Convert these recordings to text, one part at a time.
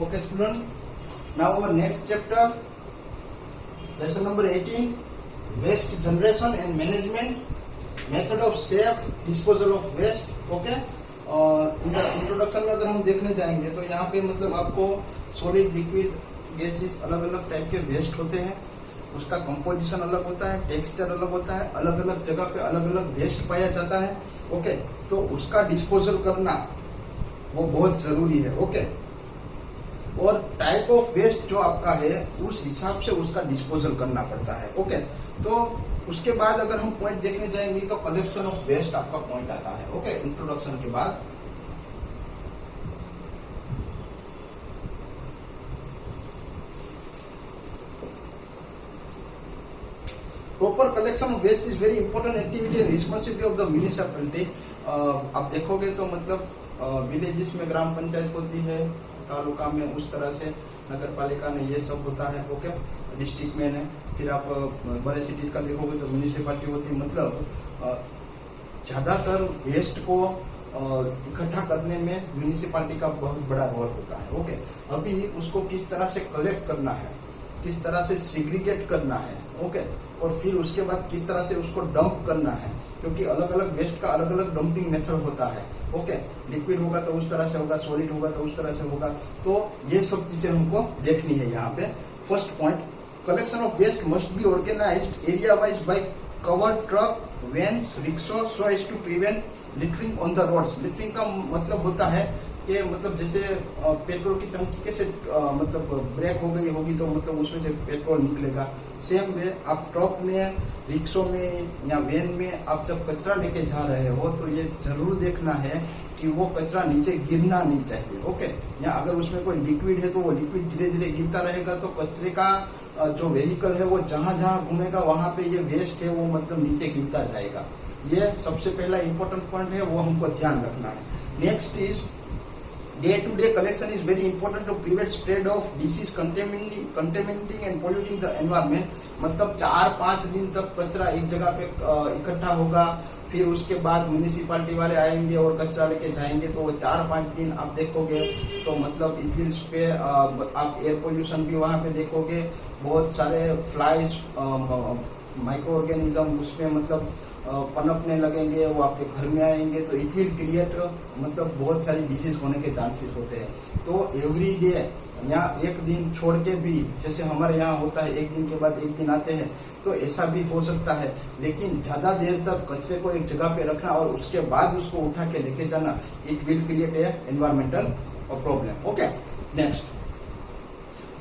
Okay, student. Now our next chapter, lesson number 18, waste generation and management, method of safe disposal of waste. Okay. Introduction में अगर हम देखने जाएंगे तो यहाँ पे मतलब आपको सॉलिड, लिक्विड, गैसेस अलग अलग टाइप के वेस्ट होते हैं, उसका कंपोजिशन अलग होता है, टेक्सचर अलग होता है, अलग अलग जगह पे अलग अलग वेस्ट पाया जाता है. ओके, तो उसका डिस्पोजल करना वो बहुत जरूरी है. ओके, और टाइप ऑफ वेस्ट जो आपका है उस हिसाब से उसका डिस्पोजल करना पड़ता है. ओके, तो उसके बाद अगर हम पॉइंट देखने जाएंगे तो कलेक्शन ऑफ वेस्ट आपका पॉइंट आता है. ओके, इंट्रोडक्शन के बाद proper collection of waste is very important activity and responsibility of the municipality. आप देखोगे तो मतलब विलेजेस में ग्राम पंचायत होती है, तालुका में उस तरह से नगर पालिका में ये सब होता है. ओके, डिस्ट्रिक्ट में है. फिर आप बड़े सिटीज का देखोगे तो म्यूनिसिपैलिटी होती है. मतलब ज्यादातर वेस्ट को इकट्ठा करने में म्यूनिसिपैलिटी का बहुत बड़ा रोल होता है. ओके, अभी उसको किस तरह से कलेक्ट करना है, किस तरह से सिग्रीगेट करना है. ओके, और फिर उसके बाद किस तरह से उसको डंप करना है, क्योंकि अलग अलग वेस्ट का अलग अलग डंपिंग मेथड होता है. ओके, लिक्विड होगा तो उस तरह से होगा, सॉलिड होगा तो उस तरह से होगा. तो ये सब चीजें हमको देखनी है. यहाँ पे first point, collection of waste must be organized area wise by covered truck, vans, rickshaw so as to prevent littering on the roads. littering का मतलब होता है कि मतलब जैसे पेट्रोल की टंकी कैसे मतलब ब्रेक हो गई होगी तो मतलब उसमें से पेट्रोल निकलेगा. सेम वे आप ट्रक में, रिक्शो में या वैन में आप जब कचरा लेके जा रहे हो तो ये जरूर देखना है कि वो कचरा नीचे गिरना नहीं चाहिए. ओके, या अगर उसमें कोई लिक्विड है तो वो लिक्विड धीरे धीरे गिरता रहेगा तो कचरे का जो व्हीकल है वो जहां जहां घूमेगा वहां पे ये वेस्ट है वो मतलब नीचे गिरता जाएगा. ये सबसे पहला इंपॉर्टेंट पॉइंट है, वो हमको ध्यान रखना है. Next is day to day collection is very important to prevent spread of disease contaminating and polluting the environment. मतलब 4-5 दिन तक कचरा एक जगह पे इकट्ठा होगा, फिर उसके बाद म्यूनिसिपैलिटी वाले आएंगे और कचरा लेके जाएंगे तो वो 4-5 दिन आप देखोगे तो मतलब इट पे आप एयर पोल्यूशन भी वहां पे देखोगे. बहुत सारे फ्लाइज, माइक्रो ऑर्गेनिज्म उसमें मतलब पनपने लगेंगे, वो आपके घर में आएंगे तो इट विल क्रिएट मतलब बहुत सारी डिसीज होने के चांसेस होते हैं. तो एवरी डे यहाँ एक दिन छोड़ के भी, जैसे हमारे यहाँ होता है एक दिन के बाद एक दिन आते हैं, तो ऐसा भी हो सकता है. लेकिन ज्यादा देर तक कचरे को एक जगह पे रखना और उसके बाद उसको उठा के लेके जाना, it will create A environmental problem. Okay, next,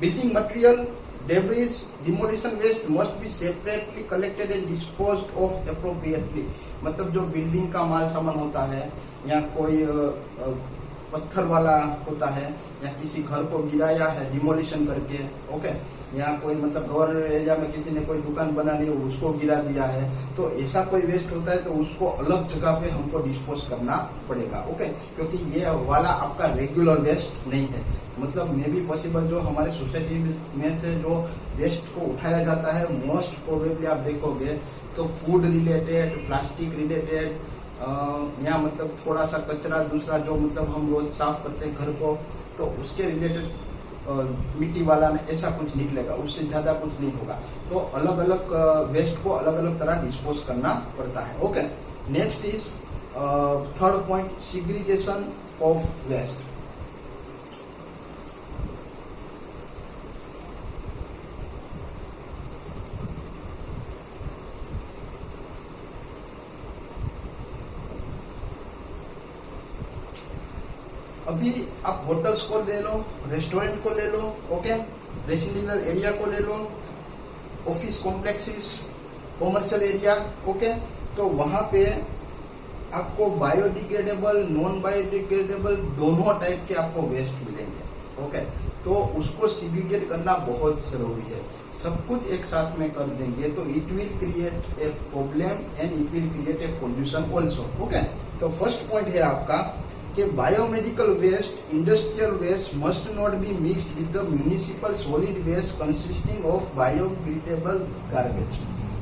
building material, debris, demolition waste must be separately collected and disposed of appropriately. मतलब जो बिल्डिंग का माल सामान होता है या कोई पत्थर वाला होता है या किसी घर को गिराया है डिमोलिशन करके, ओके, या कोई मतलब गवर्नमेंट एरिया में किसी ने कोई दुकान बना ली उसको गिरा दिया है, तो ऐसा कोई वेस्ट होता है तो उसको अलग जगह पे हमको डिस्पोज करना पड़ेगा. ओके, क्योंकि ये वाला आपका रेगुलर वेस्ट नहीं है. मतलब मे बी पॉसिबल जो हमारे सोसाइटी में से जो वेस्ट को उठाया जाता है मोस्ट प्रोबेबली आप देखोगे तो फूड रिलेटेड, प्लास्टिक रिलेटेड, या मतलब थोड़ा सा कचरा दूसरा जो मतलब हम रोज साफ करते हैं घर को तो उसके रिलेटेड मिट्टी वाला में ऐसा कुछ निकलेगा, उससे ज्यादा कुछ नहीं होगा. तो अलग अलग वेस्ट को अलग अलग तरह डिस्पोज करना पड़ता है. Okay, next is third point, segregation of waste. अभी आप होटल्स को ले लो, रेस्टोरेंट को ले लो, ओके, रेसिडेंशियल एरिया को ले लो, office complexes, commercial area, okay, तो वहां पे आपको बायोडिग्रेडेबल, नॉन बायोडिग्रेडेबल दोनों टाइप के आपको वेस्ट मिलेंगे. ओके, तो उसको सिग्रीगेट करना बहुत जरूरी है. सब कुछ एक साथ में कर देंगे तो it will create a problem and it will create a pollution also. Okay, तो फर्स्ट पॉइंट है आपका कि biomedical waste, industrial waste must not be mixed with the municipal solid waste consisting of biodegradable garbage.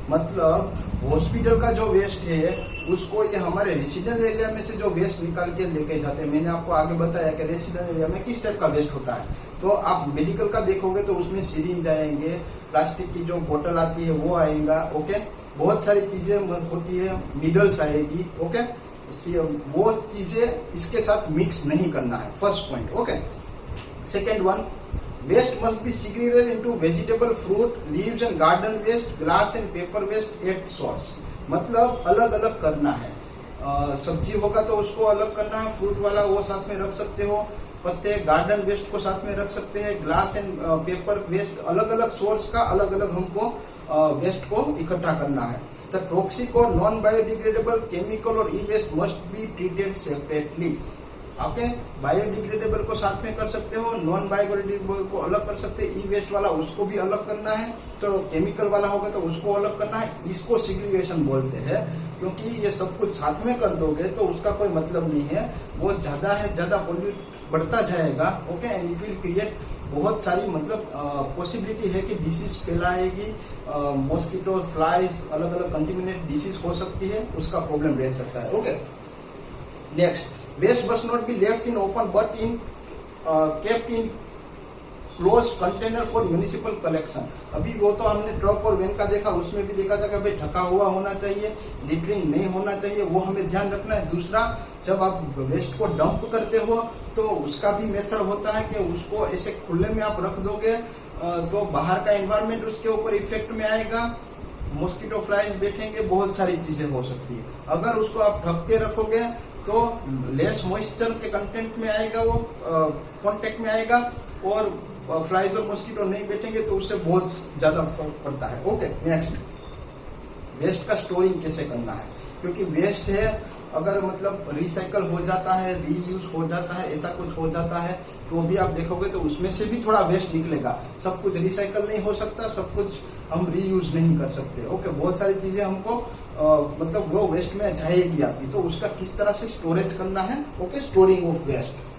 मतलब hospital का जो waste है उसको ये हमारे रेसिडेंट एरिया में से जो वेस्ट निकाल के लेके जाते हैं। मैंने आपको आगे बताया कि रेसिडेंट एरिया में किस टाइप का वेस्ट होता है। तो आप मेडिकल का देखोगे तो उसमें सिरिंज आएंगे, प्लास्टिक की जो बोतल आती है वो आएगा, ओके, बहुत सारी चीजें होती है, नीडल्स आएगी, ओके, वो चीजें इसके साथ मिक्स नहीं करना है, first point, okay. Second one, waste must be segregated into vegetable, fruit, leaves and garden waste, glass and paper waste at source। मतलब अलग अलग करना है। सब्जी होगा तो उसको अलग करना है, फ्रूट वाला वो साथ में रख सकते हो, पत्ते गार्डन वेस्ट को साथ में रख सकते हैं, ग्लास एंड पेपर वेस्ट, अलग अलग सोर्स का अलग अलग हमको वेस्ट को इकट्ठा करना है। द टॉक्सिक और नॉन बायोडिग्रेडेबल केमिकल और e waste must be treated separately. Okay, biodegradable को साथ में कर सकते हो, नॉन बायोडिग्रेडेबल को अलग कर सकते हैं, ई वेस्ट वाला उसको भी अलग करना है, तो केमिकल वाला होगा तो उसको अलग करना है। इसको सेग्रीगेशन बोलते हैं, क्योंकि ये सब कुछ साथ में कर दोगे तो उसका कोई मतलब नहीं है, वो ज्यादा पोल्यूट बढ़ता जाएगा, okay, and it will create बहुत सारी मतलब पॉसिबिलिटी है कि डिसीज फैलाएगी, मॉस्किटो, फ्लाइज, अलग अलग कंटेमिनेट डिसीज हो सकती है, उसका प्रॉब्लम रह सकता है, okay. Next, waste must not be left in open but in kept in closed container for municipal collection। अभी वो तो हमने ट्रक और वैन का देखा, उसमें भी देखा था कि भाई ढका हुआ होना चाहिए, लिटरिंग नहीं होना चाहिए, वो हमें ध्यान रखना है। दूसरा, जब आप वेस्ट को डंप करते हो तो उसका भी मेथड होता है कि उसको ऐसे खुले में आप रख दोगे तो बाहर का एनवायरमेंट उसके ऊपर इफेक्ट में आएगा, मॉस्किटो, फ्लाइज बैठेंगे, बहुत सारी चीजें हो सकती है। अगर उसको आप ढक के रखोगे तो लेस मॉइस्चर के कंटेंट में आएगा, वो कांटेक्ट में आएगा, और फ्लाइज और मॉस्किटो नहीं बैठेंगे तो उससे बहुत ज्यादा फर्क पड़ता है, ओके। नेक्स्ट, वेस्ट का स्टोरिंग कैसे करना है, क्योंकि वेस्ट है अगर मतलब रिसाइकल हो जाता है, रीयूज हो जाता है, ऐसा कुछ हो जाता है तो भी आप देखोगे तो उसमें से भी थोड़ा वेस्ट निकलेगा। सब कुछ रिसाइकल नहीं हो सकता, सब कुछ हम रीयूज नहीं कर सकते, ओके। बहुत सारी चीजें हमको मतलब वो वेस्ट में जाएगी आपकी, तो उसका किस तरह से स्टोरेज करना है, okay, storing of waste.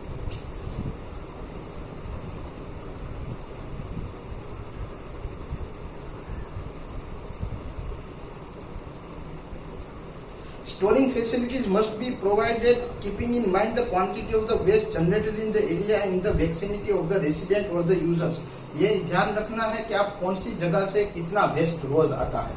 Storing facilities must be provided keeping in mind the quantity of the waste generated in the area and in the vicinity of the resident or the users। ये ध्यान रखना है कि आप कौन सी जगह से कितना वेस्ट रोज आता है,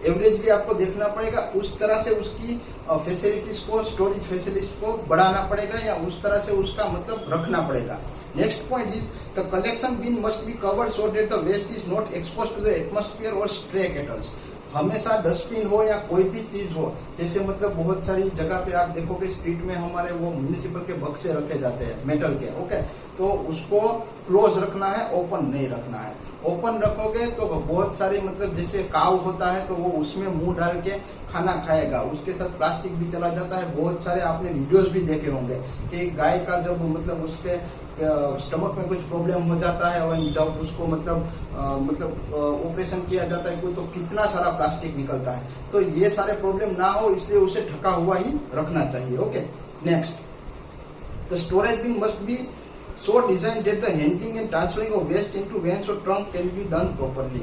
एवरेजली आपको देखना पड़ेगा, उस तरह से उसकी फैसिलिटीज को, स्टोरेज फैसिलिटीज को बढ़ाना पड़ेगा या उस तरह से उसका मतलब रखना पड़ेगा। Next point is the collection bin must be covered so that the waste is not exposed to the atmosphere और स्ट्रे कैटल्स। हमेशा डस्टबिन हो या कोई भी चीज हो, जैसे मतलब बहुत सारी जगह पे आप देखोगे स्ट्रीट में हमारे वो म्युनिसिपल के बक्से रखे जाते हैं मेटल के, ओके, तो उसको क्लोज रखना है, ओपन नहीं रखना है। ओपन रखोगे तो बहुत सारे मतलब जैसे काऊ होता है तो वो उसमें मुंह डाल के खाना खाएगा, उसके साथ प्लास्टिक भी चला जाता है। बहुत सारे आपने वीडियोस भी देखे होंगे कि गाय का जब मतलब उसके स्टमक में कुछ प्रॉब्लम हो जाता है और जब उसको मतलब ऑपरेशन किया जाता है कोई, तो कितना सारा प्लास्टिक निकलता है। तो ये सारे प्रॉब्लम ना हो इसलिए उसे ढका हुआ ही रखना चाहिए, okay. Next, the storage bin must be so designed that the handling and transferring of waste into vans or trunk can be done properly।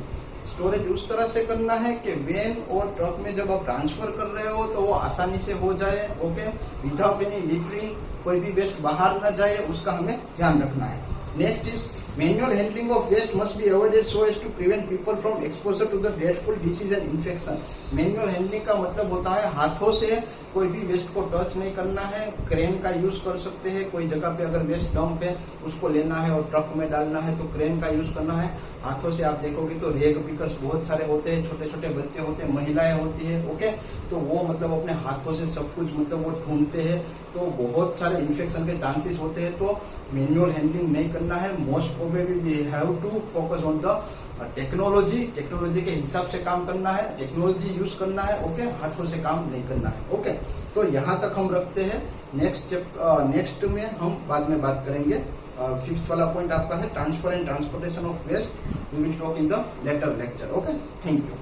Storage उस तरह से करना है कि वैन और ट्रक में जब आप ट्रांसफर कर रहे हो तो वो आसानी से हो जाए, ओके, विदाउट एनी लिटरिंग, कोई भी वेस्ट बाहर न जाए, उसका हमें ध्यान रखना है। Next is manual handling of waste must be avoided so as to prevent people from exposure to the dreadful disease and infection. Manual handling का मतलब होता है हाथों से कोई भी वेस्ट को टच नहीं करना है, क्रेन का यूज कर सकते हैं। कोई जगह पे अगर वेस्ट डंप है उसको लेना है और ट्रक में डालना है तो क्रेन का यूज करना है। हाथों से आप देखोगे तो रेग पिकर्स बहुत सारे होते हैं, छोटे छोटे बच्चे होते हैं, महिलाएं होती है, ओके, तो वो मतलब अपने हाथों से सब कुछ मतलब वो ढूंढते हैं, तो बहुत सारे इन्फेक्शन के चांसेस होते हैं। तो मैनुअल हैंडलिंग नहीं करना है। Most probably we have to focus on the technology के हिसाब से काम करना है, टेक्नोलॉजी यूज करना है, ओके, हाथों से काम नहीं करना है, ओके। तो यहाँ तक हम रखते हैं। नेक्स्ट में हम बाद में बात करेंगे। फिफ्थ वाला पॉइंट आपका है transfer and transportation of waste. We will talk in the later lecture, okay. Thank you.